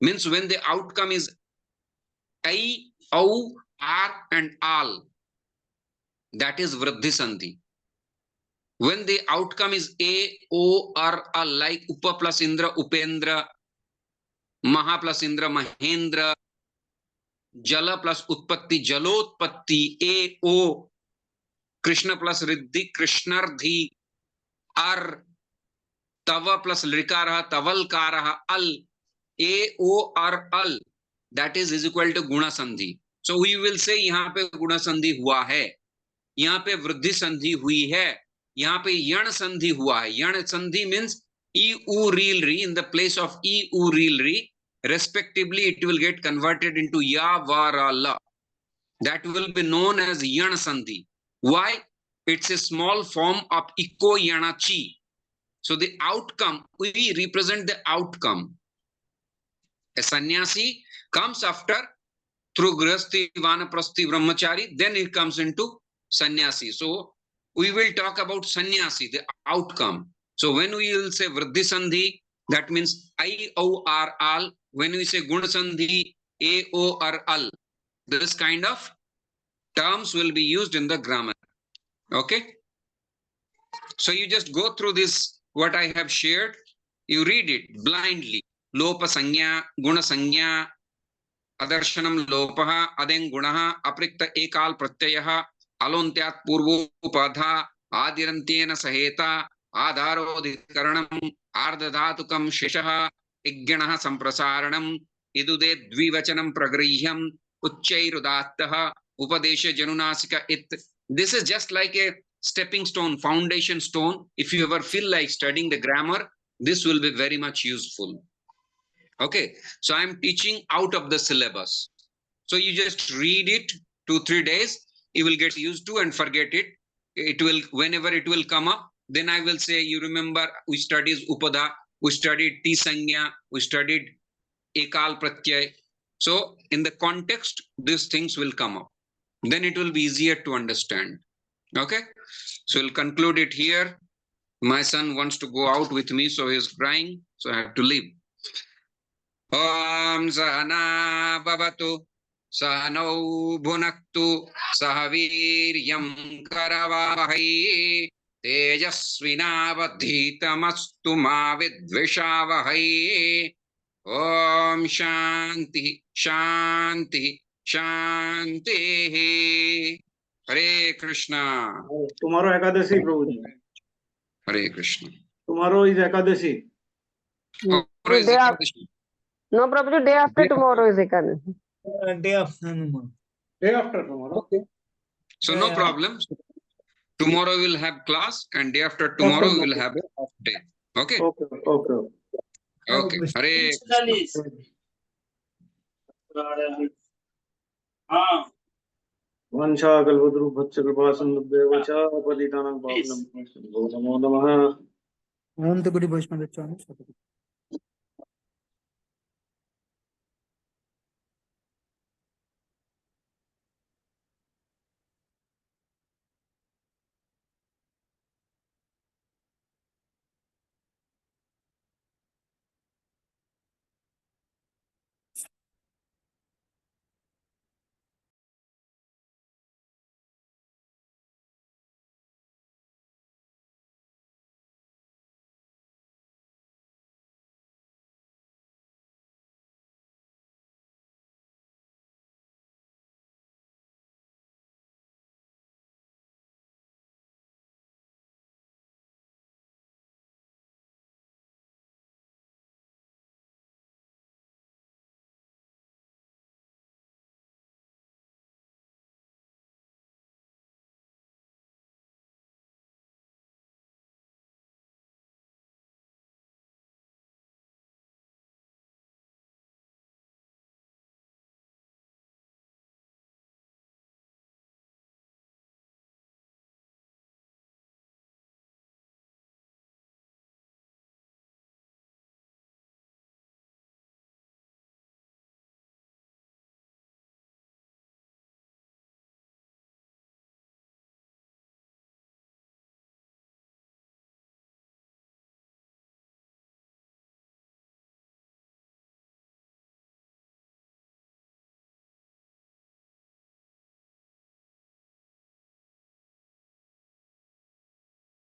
Means when the outcome is I, O, R, and Al, that is vriddhi sandhi. When the outcome is A, O, or Al, like Upa plus Indra, Upendra, Maha plus Indra, Mahendra, Jala plus Utpatti, Jalotpatti, A, O, Krishna plus Riddhi, Krishnardhi, Ar, Tava plus Rikaraha, Tavalkaraha, Al, A, O, R, Al, that is equal to Guna Sandhi. So we will say, यहाँ पे Guna Sandhi हुआ है, यहाँ पे वृद्धि संधि हुई है, यहाँ पे यण संधि हुआ है. यण संधि means E U real re in the place of E U real re, respectively, it will get converted into Ya Va Ra La. That will be known as Yan Sandhi. Why? It's a small form of Iko Yana Chi. So the outcome, we represent the outcome. A sannyasi comes after through grihasti, vanaprasthi, brahmachari, then it comes into sannyasi. So we will talk about sannyasi, the outcome. So when we will say vriddhi sandhi, that means I, O, R, al. When we say guna sandhi, A, O, R, al. This kind of terms will be used in the grammar. Okay? So you just go through this, what I have shared, you read it blindly. Lopa sanya, guna sanya, adarshanam lopaha, adeng gunaha, aprikta ekal pratyayah, alontyat purvopadha, adirantena saheta, adharodhikaranam, ardhadhatukam sheshaha, igganaha samprasaranam, idude dvivachanam pragrihyam, uchchairudattaha, upadesha janunasika it. This is just like a stepping stone, foundation stone. If you ever feel like studying the grammar, this will be very much useful. Okay, so I'm teaching out of the syllabus. So you just read it 2-3 days, you will get used to and forget it. It will, whenever it will come up, then I will say, you remember we studied Upada, we studied Ti Sanya, we studied Ekal Pratyay. So in the context, these things will come up. Then it will be easier to understand. Okay, so we'll conclude it here. My son wants to go out with me, so he's crying, so I have to leave. Om Sahana Bhavatu Sahanau Bhunaktu Sahaviryam Karavahai Tejasvinavadhitamastu ma vidvishavahai. Om Shanti Shanti Shanti. Hare Krishna. Tomorrow Ekadashi, Prabhuji. Hare Krishna. Tomorrow is Ekadashi. Tomorrow is Ekadashi. No, Prabhuji, day after tomorrow is Ekadashi. Day after Hanuman. Day after tomorrow. Okay. So no problem. Tomorrow we'll have class, and day after tomorrow we will have a off day. Okay. Okay. Okay. Okay. Hare Krishna. Vansha kalpadru bhatsya kripa sindhubhya vacha paditanam pavanam namo namah. Om Guru Vaishnava Channel.